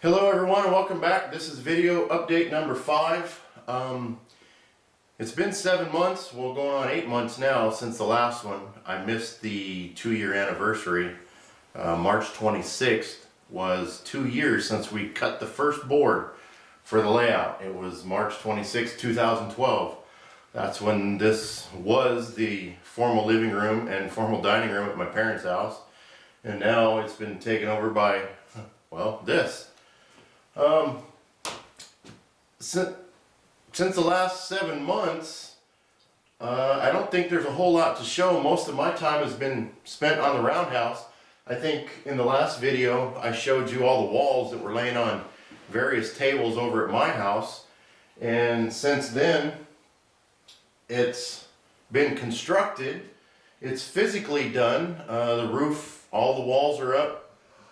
Hello everyone and welcome back. This is video update number 5. It's been 7 months, well going on 8 months now since the last one. I missed the 2-year anniversary. March 26th was 2 years since we cut the first board for the layout. It was March 26, 2012. That's when this was the formal living room and formal dining room at my parents' house. And now it's been taken over by, well, this. Since the last 7 months, I don't think there's a whole lot to show. Most of my time has been spent on the Roundhouse. I think in the last video I showed you all the walls that were laying on various tables over at my house, and since then it's been constructed. It's physically done. The roof, all the walls are up.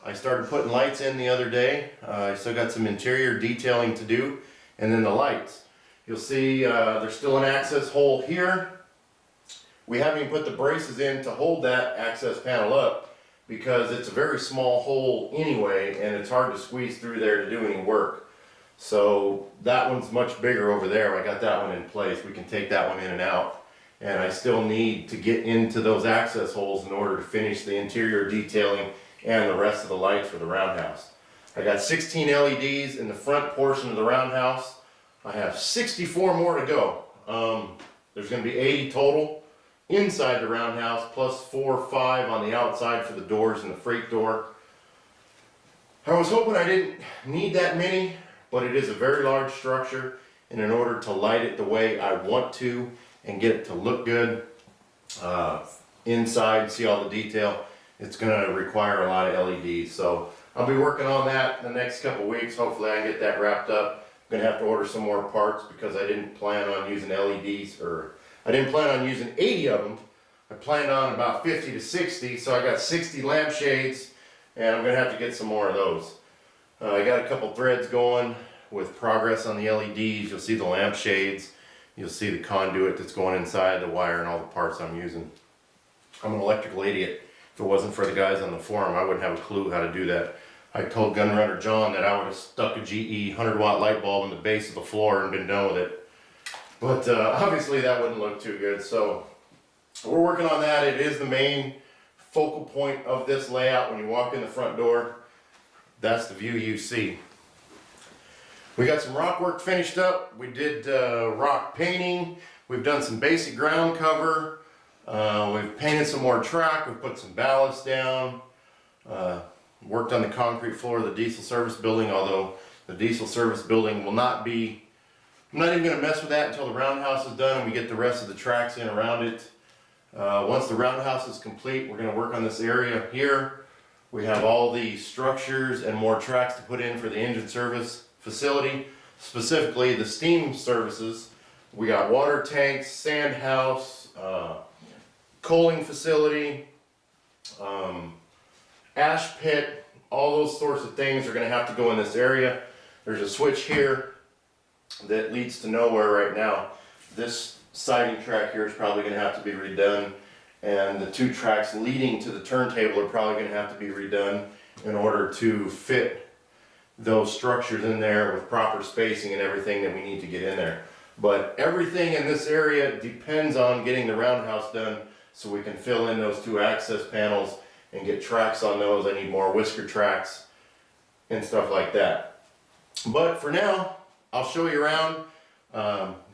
I started putting lights in the other day. I still got some interior detailing to do, and then the lights. You'll see there's still an access hole here. We haven't even put the braces in to hold that access panel up because it's a very small hole anyway, and it's hard to squeeze through there to do any work. So that one's much bigger over there. I got that one in place. We can take that one in and out. And I still need to get into those access holes in order to finish the interior detailing and the rest of the lights for the Roundhouse. I got 16 LEDs in the front portion of the Roundhouse. I have 64 more to go. There's going to be 80 total inside the Roundhouse, plus 4 or 5 on the outside for the doors and the freight door. I was hoping I didn't need that many, but it is a very large structure, and in order to light it the way I want to and get it to look good inside, see all the detail, it's going to require a lot of LEDs. So I'll be working on that in the next couple weeks. Hopefully I can get that wrapped up. I'm going to have to order some more parts because I didn't plan on using LEDs, or I didn't plan on using 80 of them. I planned on about 50 to 60, so I got 60 lampshades, and I'm going to have to get some more of those. I got a couple threads going with progress on the LEDs. You'll see the lampshades. You'll see the conduit that's going inside, the wire, and all the parts I'm using. I'm an electrical idiot. If it wasn't for the guys on the forum, I wouldn't have a clue how to do that. I told Gunrunner John that I would have stuck a GE 100-watt light bulb in the base of the floor and been done with it. But obviously that wouldn't look too good, so we're working on that. It is the main focal point of this layout. When you walk in the front door, that's the view you see. We got some rock work finished up. We did rock painting. We've done some basic ground cover. We've painted some more track. We've put some ballast down. Worked on the concrete floor of the diesel service building, although the diesel service building will not be, I'm not even going to mess with that until the Roundhouse is done and we get the rest of the tracks in around it. Once the Roundhouse is complete, we're going to work on this area here. We have all the structures and more tracks to put in for the engine service facility, specifically the steam services. We got water tanks, sand house, coaling facility, ash pit, all those sorts of things are going to have to go in this area. There's a switch here that leads to nowhere right now. This siding track here is probably going to have to be redone, and the 2 tracks leading to the turntable are probably going to have to be redone in order to fit those structures in there with proper spacing and everything that we need to get in there. But everything in this area depends on getting the Roundhouse done so we can fill in those 2 access panels and get tracks on those. I need more whisker tracks and stuff like that. But for now, I'll show you around,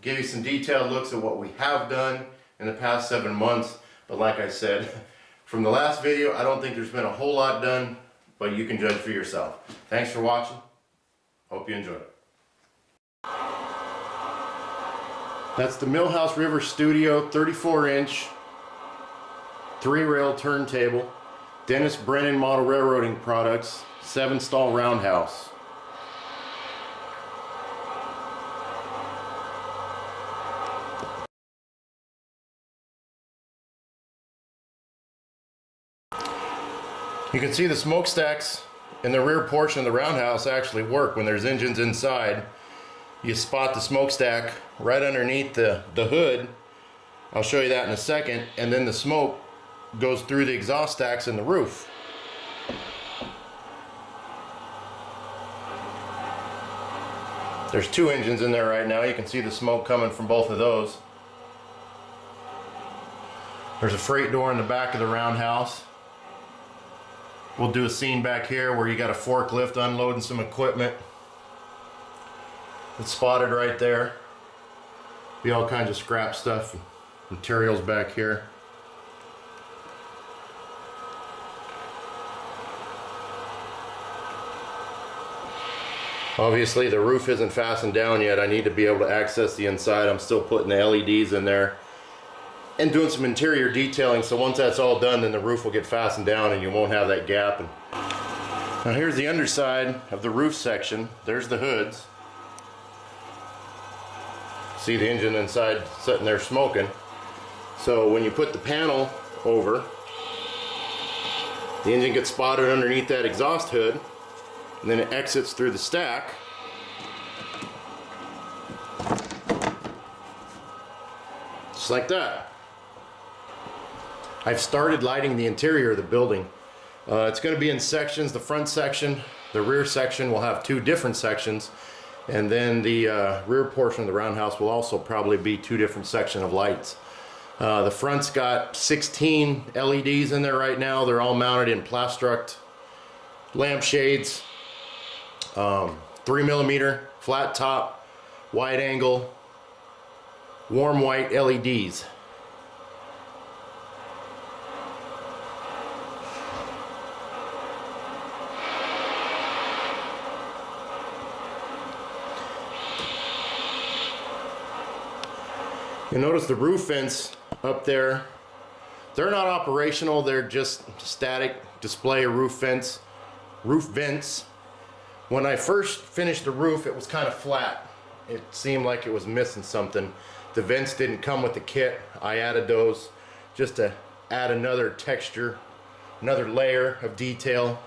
give you some detailed looks at what we have done in the past 7 months. But like I said, from the last video, I don't think there's been a whole lot done, but you can judge for yourself. Thanks for watching. Hope you enjoyed it. That's the Millhouse River Studio 34-inch 3-rail turntable. Dennis Brennan Model Railroading Products 7-stall Roundhouse. You can see the smokestacks in the rear portion of the Roundhouse actually work when there's engines inside. You spot the smokestack right underneath the hood. I'll show you that in a second. And then the smoke goes through the exhaust stacks in the roof. There's 2 engines in there right now. You can see the smoke coming from both of those. There's a freight door in the back of the Roundhouse. We'll do a scene back here where you got a forklift unloading some equipment. It's spotted right there. Be all kinds of scrap stuff, materials back here. Obviously the roof isn't fastened down yet. I need to be able to access the inside. I'm still putting the LEDs in there and doing some interior detailing, so once that's all done, then the roof will get fastened down and you won't have that gap. And now here's the underside of the roof section. There's the hoods. See the engine inside sitting there smoking. So when you put the panel over, the engine gets spotted underneath that exhaust hood, and then it exits through the stack. Just like that. I've started lighting the interior of the building. It's going to be in sections. The front section, the rear section will have 2 different sections, and then the rear portion of the Roundhouse will also probably be 2 different sections of lights. The front's got 16 LEDs in there right now. They're all mounted in Plastruct lampshades, 3mm flat top, wide angle, warm white LEDs. You notice the roof vents up there, they're not operational, they're just static display roof vents. When I first finished the roof, it was kind of flat. It seemed like it was missing something. The vents didn't come with the kit. I added those just to add another texture, another layer of detail.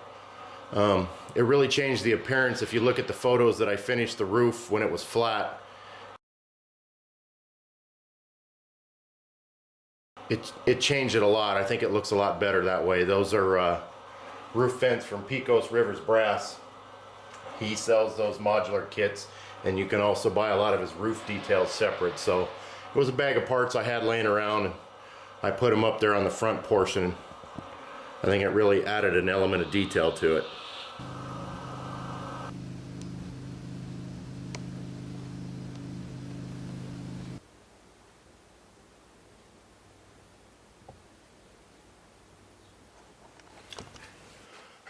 It really changed the appearance. If you look at the photos that I finished the roof when it was flat, it changed it a lot. I think it looks a lot better that way. Those are roof vents from Pecos Rivers Brass. He sells those modular kits, and you can also buy a lot of his roof details separate. So it was a bag of parts I had laying around, and I put them up there on the front portion. I think it really added an element of detail to it.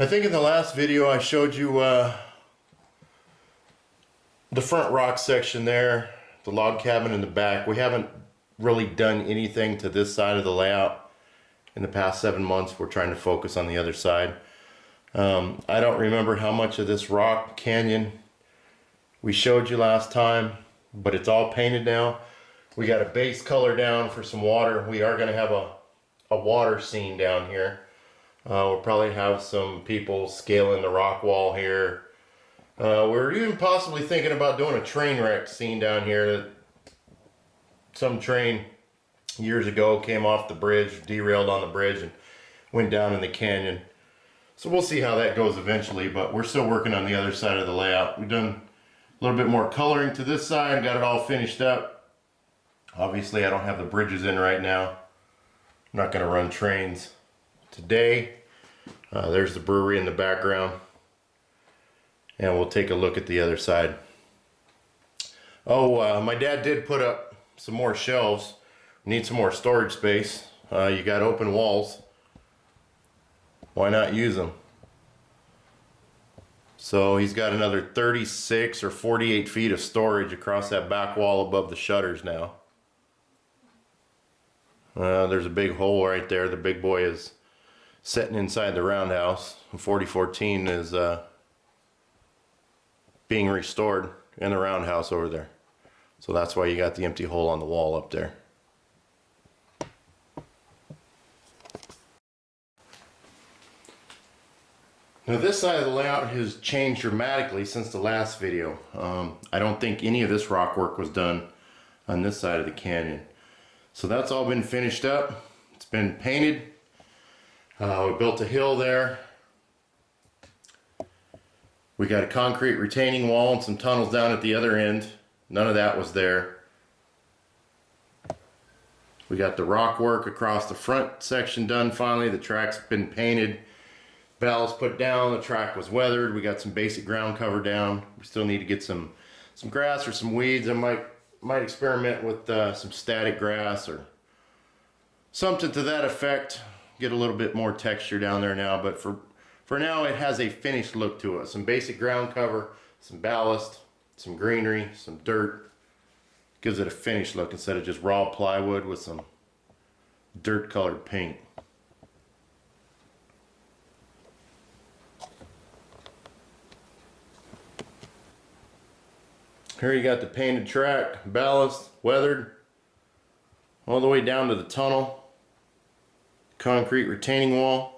I think in the last video I showed you the front rock section there, the log cabin in the back. We haven't really done anything to this side of the layout in the past 7 months. We're trying to focus on the other side. I don't remember how much of this rock canyon we showed you last time, but it's all painted now. We got a base color down for some water. We are going to have a water scene down here. We'll probably have some people scaling the rock wall here. We're even possibly thinking about doing a train wreck scene down here. Some train years ago came off the bridge, derailed on the bridge, and went down in the canyon. So we'll see how that goes eventually, but we're still working on the other side of the layout. We've done a little bit more coloring to this side, got it all finished up. Obviously I don't have the bridges in right now. I'm not going to run trains today. There's the brewery in the background, and we'll take a look at the other side. Oh, my dad did put up some more shelves. We need some more storage space. You got open walls, why not use them? So he's got another 36 or 48 feet of storage across that back wall above the shutters now. There's a big hole right there. The big boy is sitting inside the Roundhouse. 4014 is being restored in the Roundhouse over there. So that's why you got the empty hole on the wall up there. Now this side of the layout has changed dramatically since the last video. I don't think any of this rock work was done on this side of the canyon. So that's all been finished up. It's been painted. We built a hill there. We got a concrete retaining wall and some tunnels down at the other end. None of that was there. We got the rock work across the front section done finally. The track's been painted. Ballast put down. The track was weathered. We got some basic ground cover down. We still need to get some grass or some weeds. I might experiment with some static grass or something to that effect. Get a little bit more texture down there now. But for now, it has a finished look to it. Some basic ground cover, some ballast, some greenery, some dirt. Gives it a finished look instead of just raw plywood with some dirt colored paint. Here you got the painted track, ballast, weathered, all the way down to the tunnel, concrete retaining wall.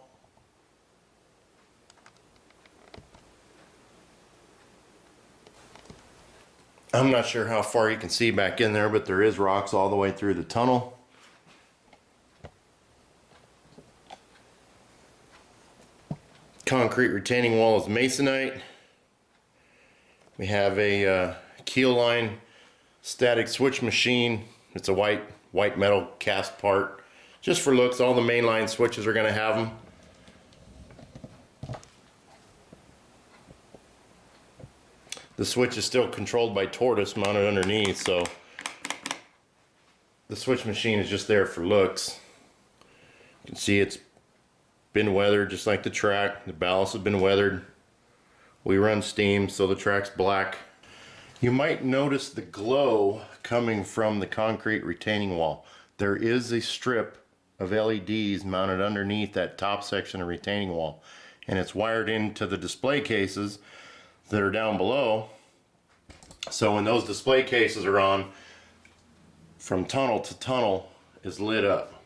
I'm not sure how far you can see back in there, but there is rocks all the way through the tunnel. Concrete retaining wall is masonite. We have a keel line static switch machine. It's a white metal cast part. Just for looks, all the mainline switches are going to have them. The switch is still controlled by tortoise mounted underneath, so the switch machine is just there for looks. You can see it's been weathered just like the track. The ballast has been weathered. We run steam, so the track's black. You might notice the glow coming from the concrete retaining wall. There is a strip of LEDs mounted underneath that top section of retaining wall, and it's wired into the display cases that are down below. So when those display cases are on, from tunnel to tunnel is lit up.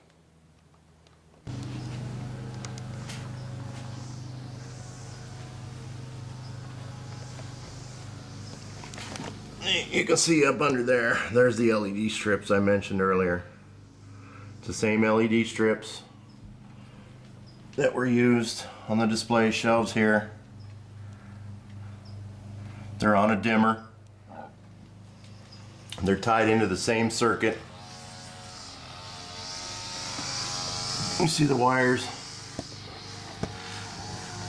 You can see up under there, there's the LED strips I mentioned earlier. It's the same LED strips that were used on the display shelves here. They're on a dimmer. They're tied into the same circuit. You see the wires?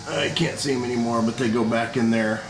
I can't see them anymore, but they go back in there.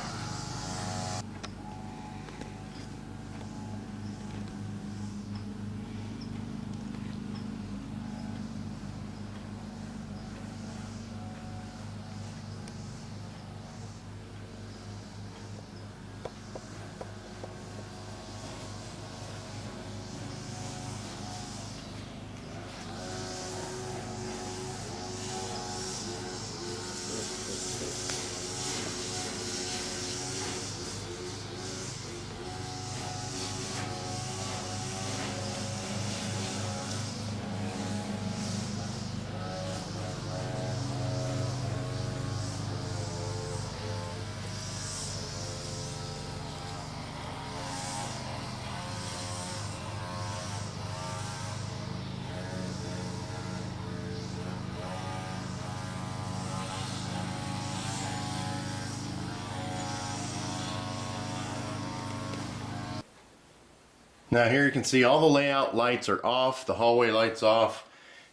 Now here you can see all the layout lights are off, the hallway lights off,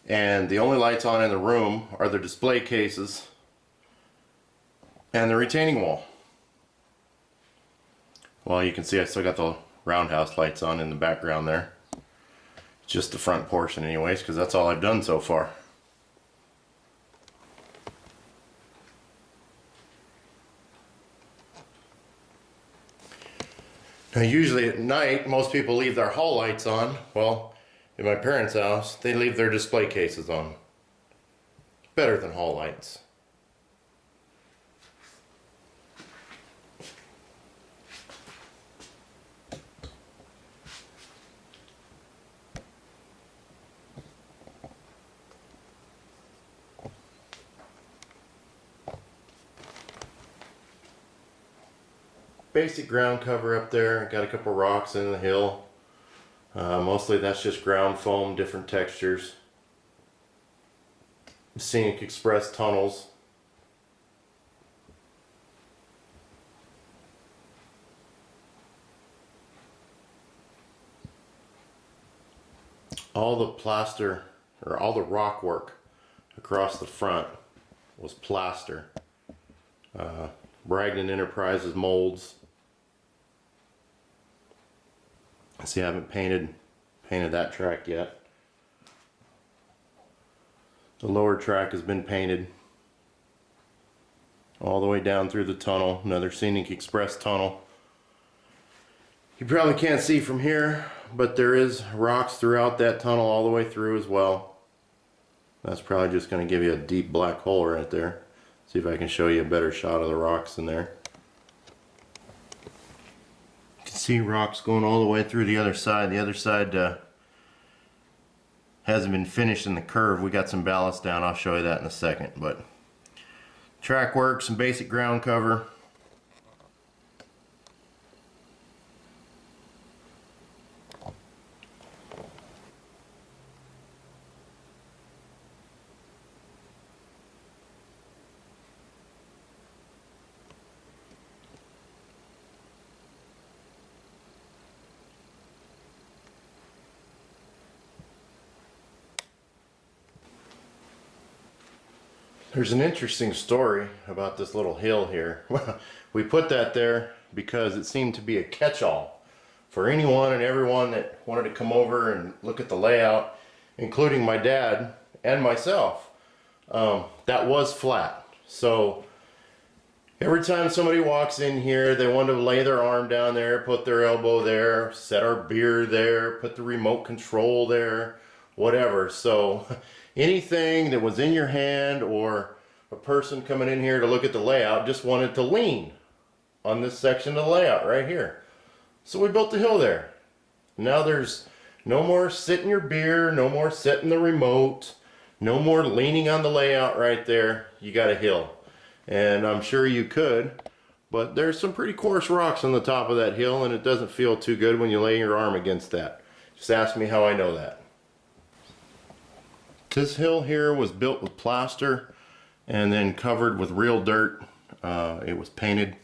and the only lights on in the room are the display cases and the retaining wall. Well, you can see I still got the Roundhouse lights on in the background there. Just the front portion anyways, because that's all I've done so far. Now usually at night, most people leave their hall lights on. Well, in my parents' house, they leave their display cases on. Better than hall lights. Basic ground cover up there. Got a couple rocks in the hill. Mostly that's just ground foam, different textures. Scenic Express tunnels. all the plaster, or all the rock work across the front was plaster. Bragdon Enterprises molds. See, I haven't painted that track yet. The lower track has been painted all the way down through the tunnel, another Scenic Express tunnel. You probably can't see from here, but there is rocks throughout that tunnel all the way through as well. That's probably just going to give you a deep black hole right there. See if I can show you a better shot of the rocks in there. You can see rocks going all the way through the other side. The other side hasn't been finished in the curve. We got some ballast down. I'll show you that in a second. But track work, some basic ground cover. There's an interesting story about this little hill here. We put that there because it seemed to be a catch-all for anyone and everyone that wanted to come over and look at the layout, including my dad and myself. That was flat. So every time somebody walks in here, they want to lay their arm down there, put their elbow there, set our beer there, put the remote control there, whatever. So anything that was in your hand or a person coming in here to look at the layout just wanted to lean on this section of the layout right here. So we built the hill there. Now there's no more sitting your beer, no more setting the remote, no more leaning on the layout right there. You got a hill. And I'm sure you could, but there's some pretty coarse rocks on the top of that hill, and it doesn't feel too good when you lay your arm against that. Just ask me how I know that. This hill here was built with plaster and then covered with real dirt. It was painted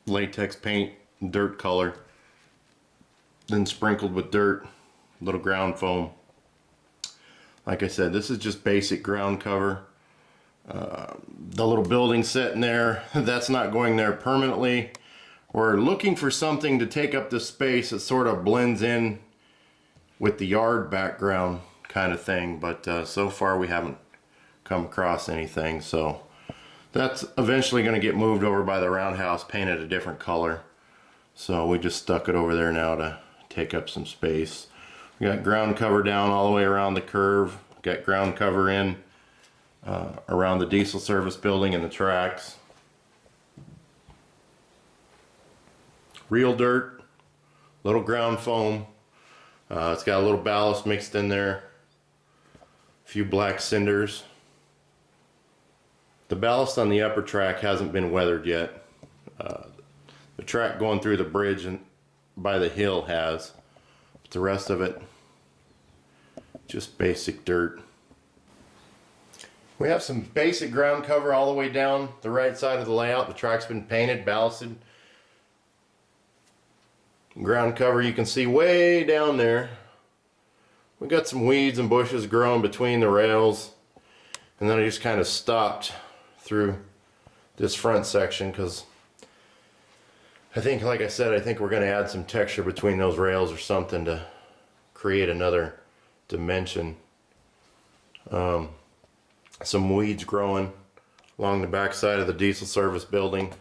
latex paint, dirt color, then sprinkled with dirt, little ground foam. Like I said, this is just basic ground cover. The little building sitting there, that's not going there permanently. We're looking for something to take up the space that sort of blends in with the yard background kind of thing, but so far we haven't come across anything. So that's eventually going to get moved over by the Roundhouse, painted a different color. So we just stuck it over there now to take up some space. We got ground cover down all the way around the curve. Got ground cover in around the diesel service building and the tracks. Real dirt, little ground foam. It's got a little ballast mixed in there. A few black cinders. The ballast on the upper track hasn't been weathered yet. The track going through the bridge and by the hill has. But the rest of it, just basic dirt. We have some basic ground cover all the way down the right side of the layout. The track's been painted, ballasted. Ground cover you can see way down there. We got some weeds and bushes growing between the rails, and then I just kind of stopped through this front section because I think, like I said, I think we're going to add some texture between those rails or something to create another dimension. Some weeds growing along the back side of the diesel service building,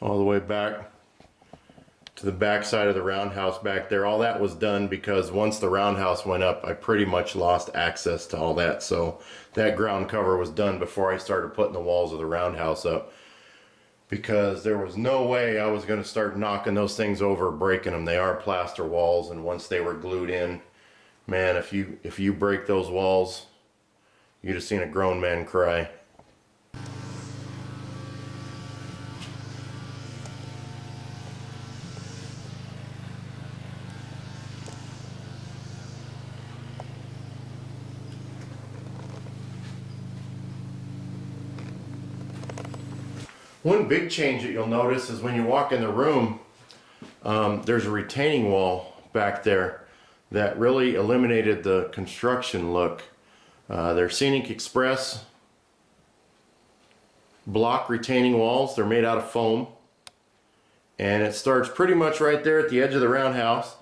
all the way back to the back side of the Roundhouse back there. All that was done because once the Roundhouse went up, I pretty much lost access to all that. So that ground cover was done before I started putting the walls of the Roundhouse up, because there was no way I was going to start knocking those things over, breaking them. They are plaster walls, and once they were glued in, man, if you break those walls, you'd have seen a grown man cry. One big change that you'll notice is when you walk in the room, there's a retaining wall back there that really eliminated the construction look. They're Scenic Express block retaining walls. They're made out of foam, and it starts pretty much right there at the edge of the roundhouse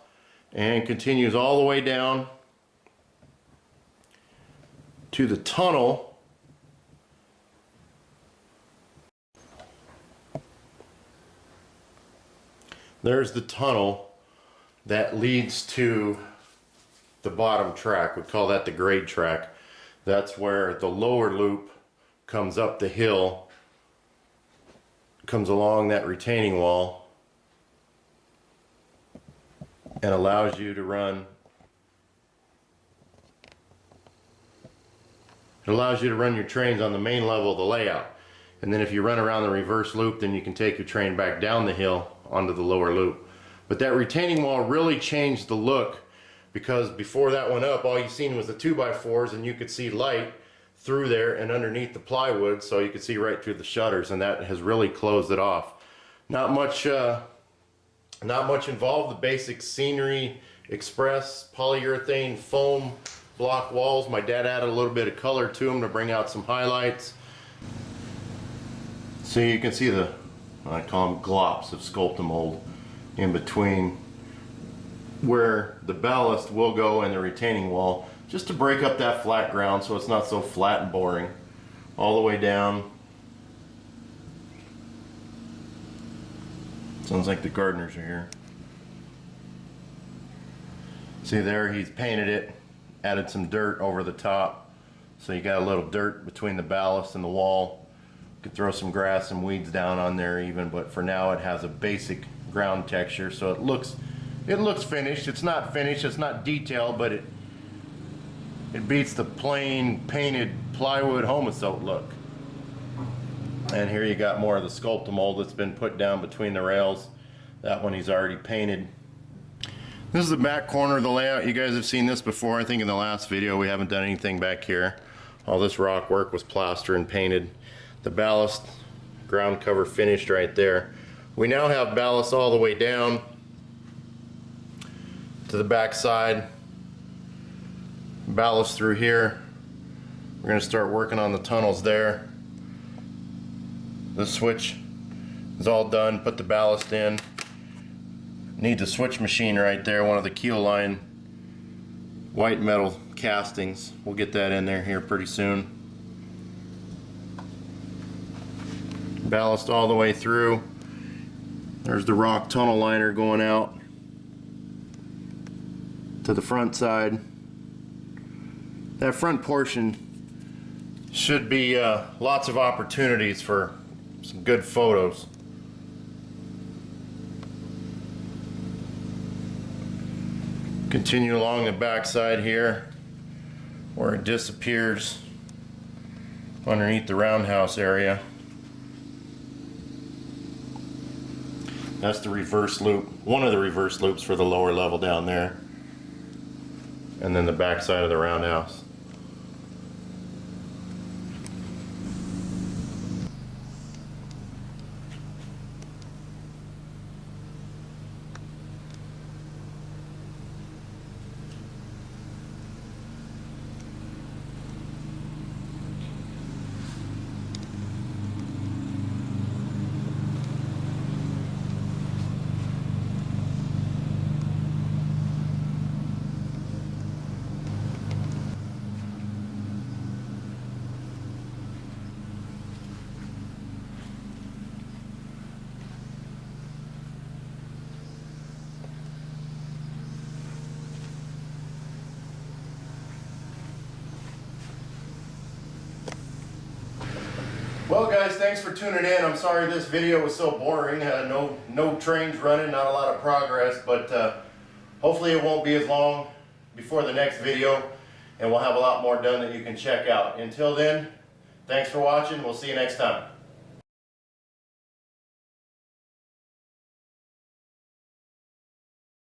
and continues all the way down to the tunnel there's the tunnel that leads to the bottom track. We call that the grade track. That's where the lower loop comes up the hill, comes along that retaining wall, and allows you to run your trains on the main level of the layout. And then if you run around the reverse loop, then you can take your train back down the hill onto the lower loop. But that retaining wall really changed the look, because before that went up, all you seen was the 2x4s, and you could see light through there and underneath the plywood, so you could see right through the shutters, and that has really closed it off. Not much involved. The basic Scenery Express polyurethane foam block walls. My dad added a little bit of color to them to bring out some highlights. So you can see the, I call them glops of sculpting mold in between where the ballast will go and the retaining wall, just to break up that flat ground so it's not so flat and boring. All the way down. Sounds like the gardeners are here. See there, he's painted it, added some dirt over the top, so you got a little dirt between the ballast and the wall. You could throw some grass and weeds down on there even, but for now it has a basic ground texture, so it looks finished. It's not finished, it's not detailed, but it beats the plain painted plywood Homosote look. And here you got more of the sculpting mold that's been put down between the rails. That one he's already painted. This is the back corner of the layout. You guys have seen this before. I think in the last video we haven't done anything back here. All this rock work was plastered and painted. The ballast ground cover finished right there. We now have ballast all the way down to the back side. Ballast through here. We're going to start working on the tunnels there. The switch is all done. Put the ballast in. Needs a switch machine right there, one of the keel line white metal castings. We'll get that in there here pretty soon. Ballast all the way through. There's the rock tunnel liner going out to the front side. That front portion should be lots of opportunities for some good photos. Continue along the back side here where it disappears underneath the roundhouse area. That's the reverse loop, one of the reverse loops for the lower level down there. And then the back side of the roundhouse. Well guys, thanks for tuning in. I'm sorry this video was so boring. No trains running, not a lot of progress, but hopefully it won't be as long before the next video, and we'll have a lot more done that you can check out. Until then, thanks for watching. We'll see you next time.